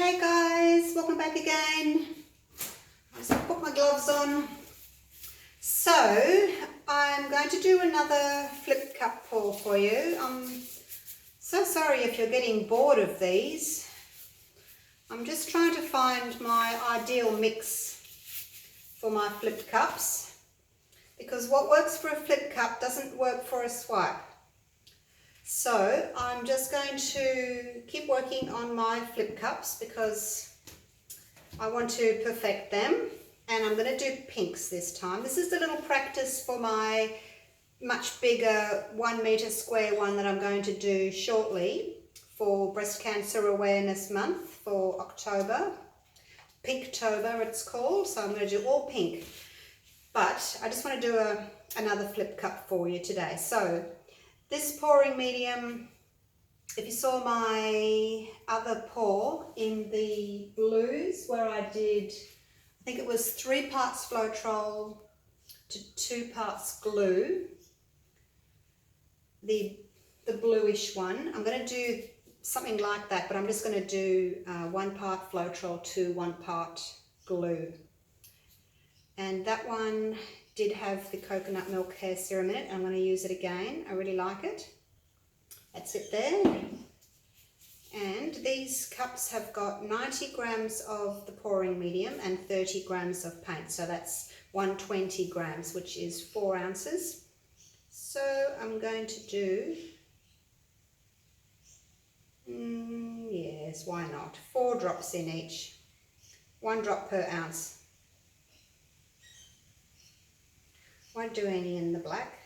Hey guys, welcome back again. I just put my gloves on. So I'm going to do another flip cup pour for you. I'm so sorry if you're getting bored of these. I'm just trying to find my ideal mix for my flip cups, because what works for a flip cup doesn't work for a swipe. So I'm just going to keep working on my flip cups because I want to perfect them, and I'm going to do pinks this time. This is a little practice for my much bigger 1 meter square one that I'm going to do shortly for Breast Cancer Awareness Month for October. Pinktober it's called, so I'm going to do all pink. But I just want to do another flip cup for you today. So this pouring medium, if you saw my other pour in the blues where I did, I think it was 3 parts Floetrol to 2 parts glue, the bluish one, I'm going to do something like that, but I'm just going to do 1 part Floetrol to 1 part glue. And that one did have the coconut milk hair serum in it. I'm going to use it again. I really like it. That's it there. And these cups have got 90 grams of the pouring medium and 30 grams of paint. So that's 120 grams, which is 4 ounces. So I'm going to do, yes, why not? 4 drops in each. 1 drop per ounce. Won't do any in the black.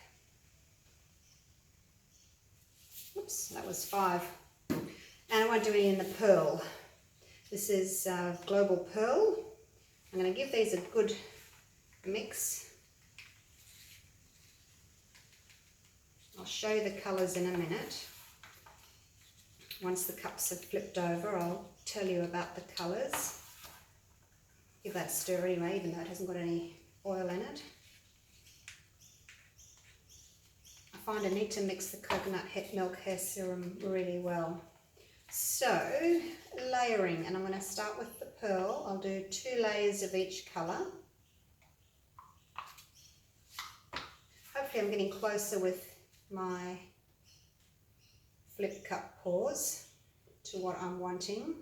Oops, that was 5. And I won't do any in the pearl. This is Global Pearl. I'm going to give these a good mix. I'll show you the colours in a minute. Once the cups have flipped over, I'll tell you about the colours. Give that a stir anyway, even though it hasn't got any oil in it. I find I need to mix the coconut milk hair serum really well. So, layering, and I'm going to start with the pearl. I'll do 2 layers of each colour. Hopefully I'm getting closer with my flip cup pours to what I'm wanting.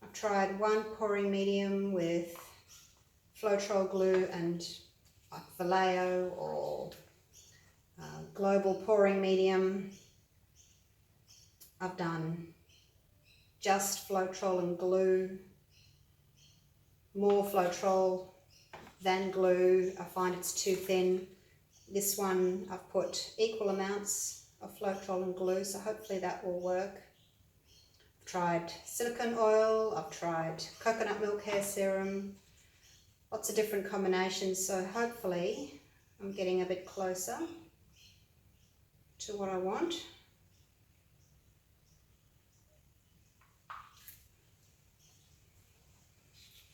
I've tried 1 pouring medium with Floetrol glue and Vallejo or Global pouring medium. I've done just Floetrol and glue, more Floetrol than glue. I find it's too thin. This one I've put equal amounts of Floetrol and glue, so hopefully that will work. I've tried silicone oil, I've tried coconut milk hair serum, lots of different combinations, so hopefully I'm getting a bit closer to what I want.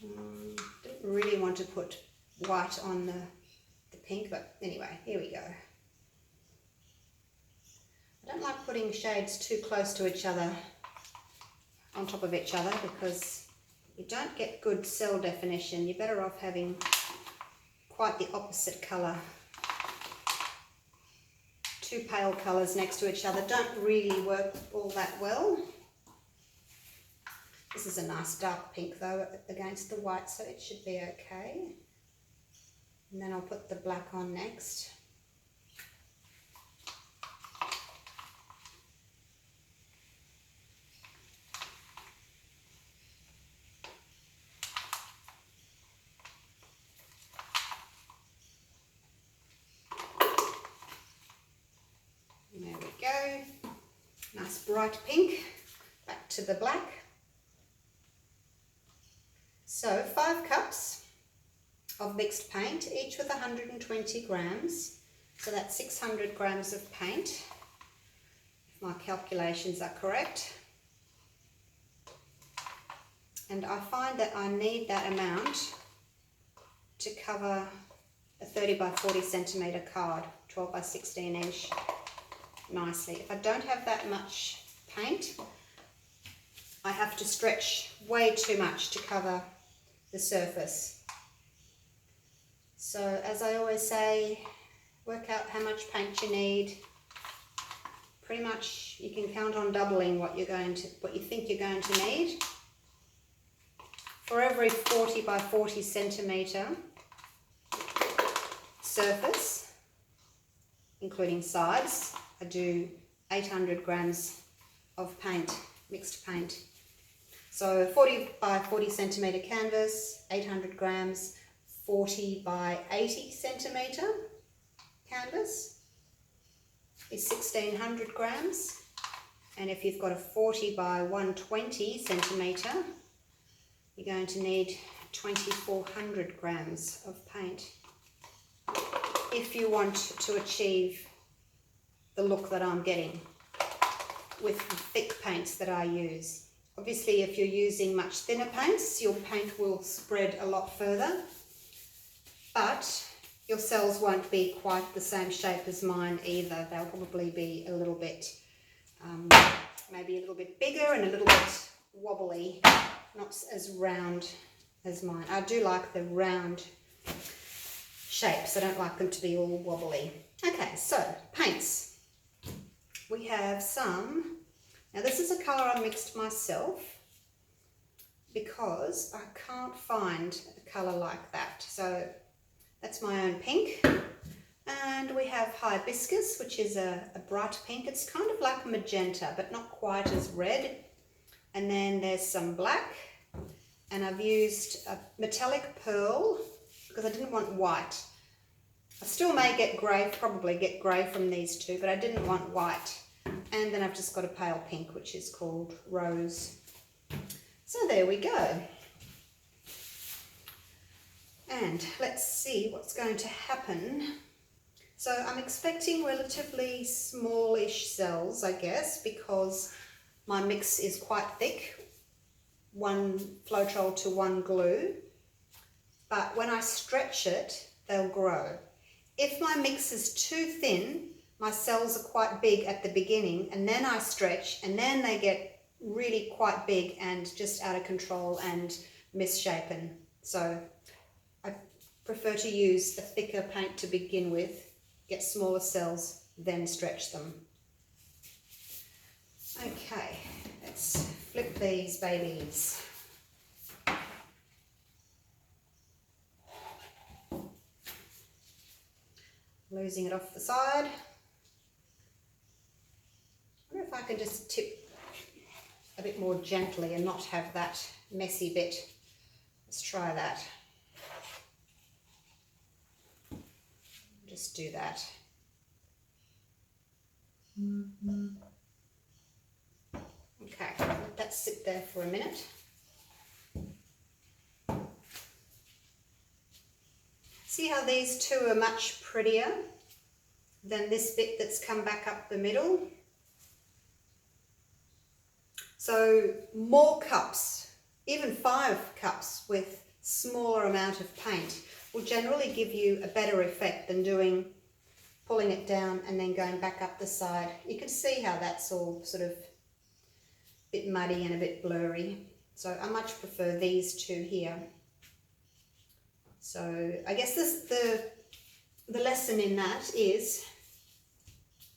Didn't really want to put white on the pink, but anyway, here we go. I don't like putting shades too close to each other, on top of each other, because you don't get good cell definition. You're better off having quite the opposite colour. 2 pale colours next to each other don't really work all that well. This is a nice dark pink though against the white, so it should be okay. And then I'll put the black on next. There we go. Nice bright pink. Back to the black. So 5 cups of mixed paint, each with 120 grams. So that's 600 grams of paint, if my calculations are correct. And I find that I need that amount to cover a 30 by 40 centimetre card, 12 by 16 inch, nicely. If I don't have that much paint, I have to stretch way too much to cover the surface. So as I always say, work out how much paint you need. Pretty much you can count on doubling what you think you're going to need. For every 40 by 40 centimetre surface, including sides, I do 800 grams of paint, mixed paint. So 40 by 40 centimetre canvas, 800 grams, 40 by 80 centimetre canvas is 1600 grams. And if you've got a 40 by 120 centimetre, you're going to need 2400 grams of paint if you want to achieve the look that I'm getting with the thick paints that I use. Obviously, if you're using much thinner paints, your paint will spread a lot further, but your cells won't be quite the same shape as mine either. They'll probably be a little bit, maybe a little bit bigger and a little bit wobbly, not as round as mine. I do like the round shapes. I don't like them to be all wobbly. Okay, so paints. We have some. Now this is a colour I mixed myself because I can't find a colour like that. So that's my own pink. And we have hibiscus, which is a bright pink. It's kind of like magenta, but not quite as red. And then there's some black. And I've used a metallic pearl because I didn't want white. I still may get grey, probably get grey from these two, but I didn't want white. And then I've just got a pale pink, which is called Rose. So there we go. And let's see what's going to happen. So I'm expecting relatively smallish cells, I guess, because my mix is quite thick, 1 Floetrol to 1 glue. But when I stretch it, they'll grow. If my mix is too thin, my cells are quite big at the beginning, and then I stretch, and then they get really quite big and just out of control and misshapen. So I prefer to use a thicker paint to begin with, get smaller cells, then stretch them. Okay, let's flip these babies. Losing it off the side. I wonder if I can just tip a bit more gently and not have that messy bit. Let's try that. Just do that. Okay, let that sit there for a minute. See how these two are much prettier than this bit that's come back up the middle? So more cups, even 5 cups with smaller amount of paint will generally give you a better effect than pulling it down and then going back up the side. You can see how that's all sort of a bit muddy and a bit blurry. So I much prefer these two here. So I guess the lesson in that is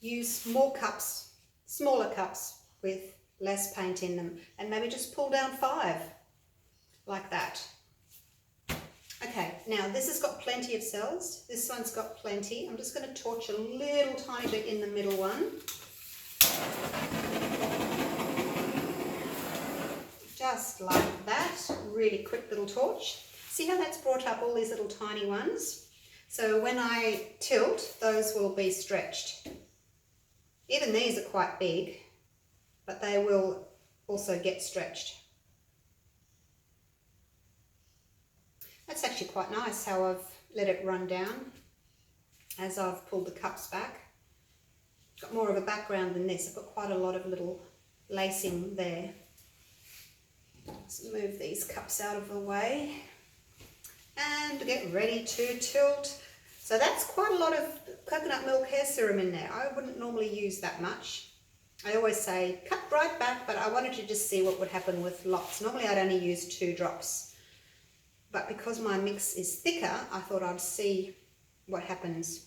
use more cups, smaller cups with less paint in them, and maybe just pull down 5 like that. Okay, now this has got plenty of cells. This one's got plenty. I'm just going to torch a little tiny bit in the middle one. Just like that, really quick little torch. See how that's brought up all these little tiny ones? So when I tilt, those will be stretched. Even these are quite big, but they will also get stretched. That's actually quite nice how I've let it run down as I've pulled the cups back. Got more of a background than this. I've got quite a lot of little lacing there. Let's move these cups out of the way and get ready to tilt. So that's quite a lot of coconut milk hair serum in there. I wouldn't normally use that much. I always say cut right back, but I wanted to just see what would happen with lots. Normally I'd only use 2 drops, but because my mix is thicker, I thought I'd see what happens.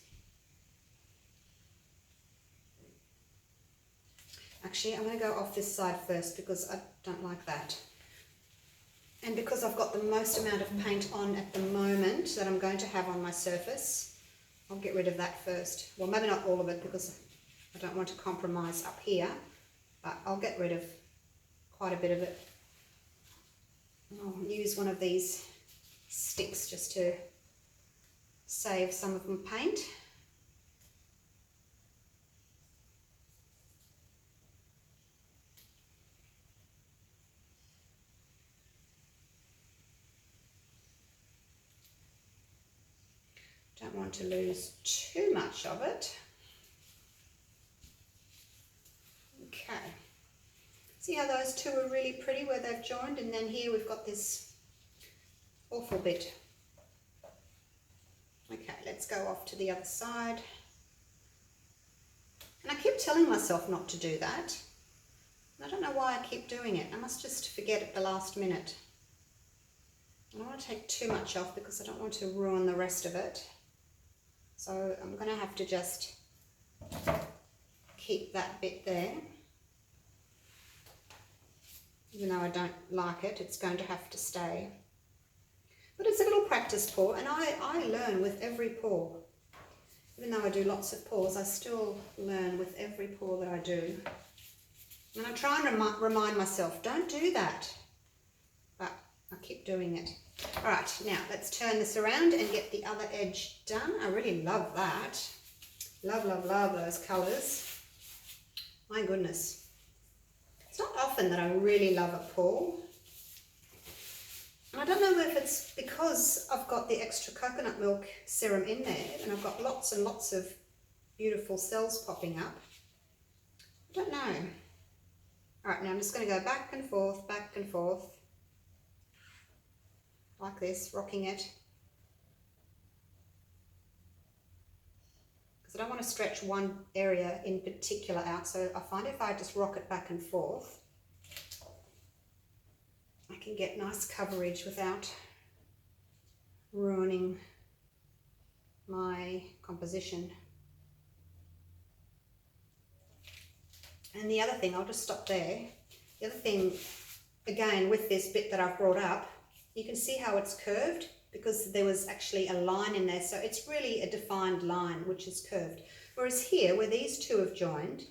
Actually, I'm going to go off this side first because I don't like that. And because I've got the most amount of paint on at the moment that I'm going to have on my surface, I'll get rid of that first. Well, maybe not all of it because I don't want to compromise up here, but I'll get rid of quite a bit of it. I'll use one of these sticks just to save some of my paint. Don't want to lose too much of it. Okay. See how those two are really pretty where they've joined, and then here we've got this awful bit. Okay, let's go off to the other side. And I keep telling myself not to do that. I don't know why I keep doing it. I must just forget at the last minute. I don't want to take too much off because I don't want to ruin the rest of it. So I'm going to have to just keep that bit there. Even though I don't like it, it's going to have to stay. But it's a little practice pour, and I learn with every pour. Even though I do lots of pours, I still learn with every pour that I do. And I try and remind myself, don't do that. But I keep doing it. All right, now let's turn this around and get the other edge done. I really love that. Love, love, love those colours. My goodness. It's not often that I really love a pour. And I don't know if it's because I've got the extra coconut milk serum in there and I've got lots and lots of beautiful cells popping up. I don't know. All right, now I'm just going to go back and forth, like this, rocking it. Because I don't want to stretch one area in particular out, so I find if I just rock it back and forth, I can get nice coverage without ruining my composition. And the other thing, I'll just stop there. The other thing, again, with this bit that I've brought up, you can see how it's curved because there was actually a line in there. So it's really a defined line which is curved. Whereas here, where these two have joined,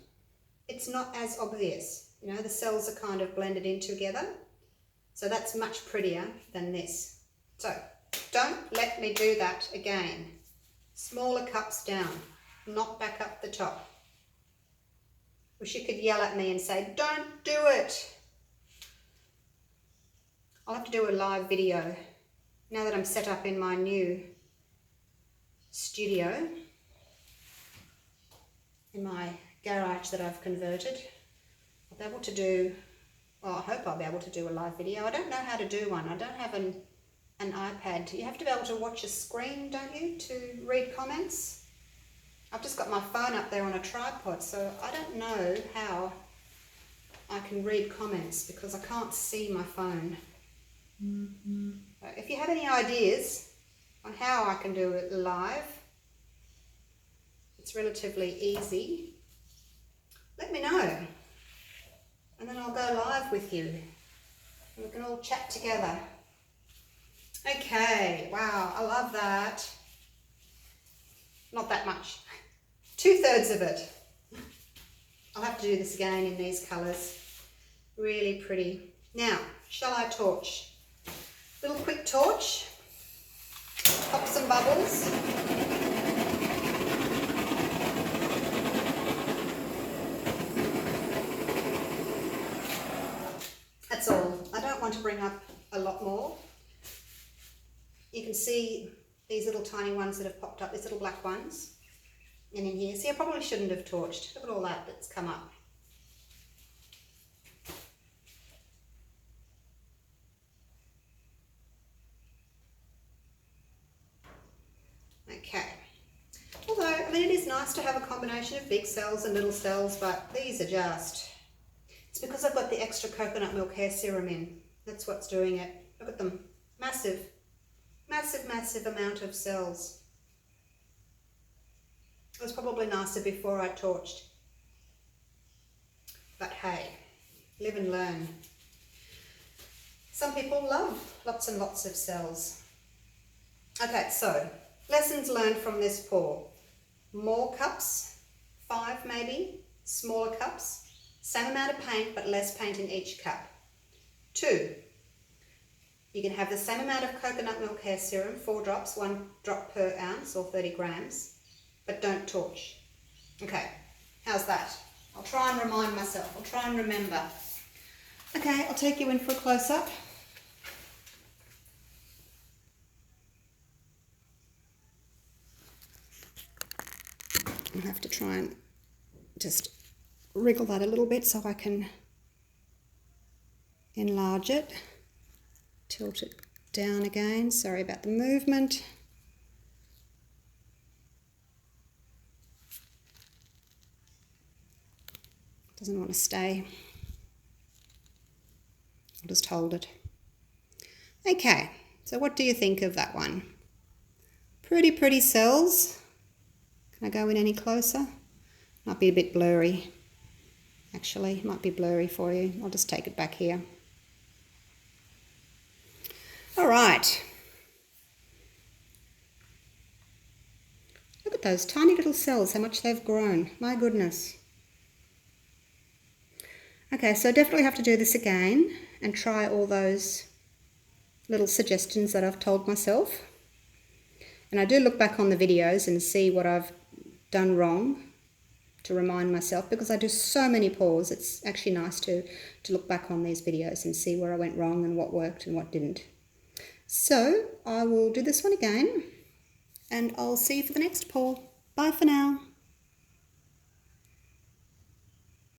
it's not as obvious. You know, the cells are kind of blended in together. So that's much prettier than this. So don't let me do that again. Smaller cups down, not back up the top. Wish you could yell at me and say, don't do it. I'll have to do a live video now that I'm set up in my new studio, in my garage that I've converted. I'll be able to do, well, I hope I'll be able to do a live video. I don't know how to do one. I don't have an iPad. You have to be able to watch a screen, don't you, to read comments? I've just got my phone up there on a tripod, so I don't know how I can read comments because I can't see my phone. If you have any ideas on how I can do it live, it's relatively easy, let me know. And then I'll go live with you and we can all chat together. Okay, wow, I love that. Not that much. 2/3 of it. I'll have to do this again in these colours. Really pretty. Now, shall I torch? Little quick torch. Pop some bubbles. That's all. I don't want to bring up a lot more. You can see these little tiny ones that have popped up, these little black ones. And in here, see, I probably shouldn't have torched. Look at all that that's come up. Okay. Although, I mean, it is nice to have a combination of big cells and little cells, but these are just... It's because I've got the extra coconut milk hair serum in. That's what's doing it. Look at them. Massive, massive, massive amount of cells. It was probably nicer before I torched. But hey, live and learn. Some people love lots and lots of cells. Okay, so lessons learned from this pour. More cups, 5 maybe, smaller cups, same amount of paint but less paint in each cup. 2, you can have the same amount of coconut milk hair serum, 4 drops, 1 drop per ounce or 30 grams, but don't torch. Okay, how's that? I'll try and remind myself, I'll try and remember. Okay, I'll take you in for a close-up. I'll have to try and just wriggle that a little bit so I can enlarge it. Tilt it down again. Sorry about the movement. Doesn't want to stay. I'll just hold it. Okay, so what do you think of that one? Pretty cells. Can I go in any closer? Might be a bit blurry. Actually, might be blurry for you. I'll just take it back here. All right. Look at those tiny little cells, how much they've grown. My goodness. Okay, so definitely have to do this again and try all those little suggestions that I've told myself. And I do look back on the videos and see what I've done wrong to remind myself, because I do so many pours. It's actually nice to look back on these videos and see where I went wrong and what worked and what didn't. So I will do this one again and I'll see you for the next pour. Bye for now.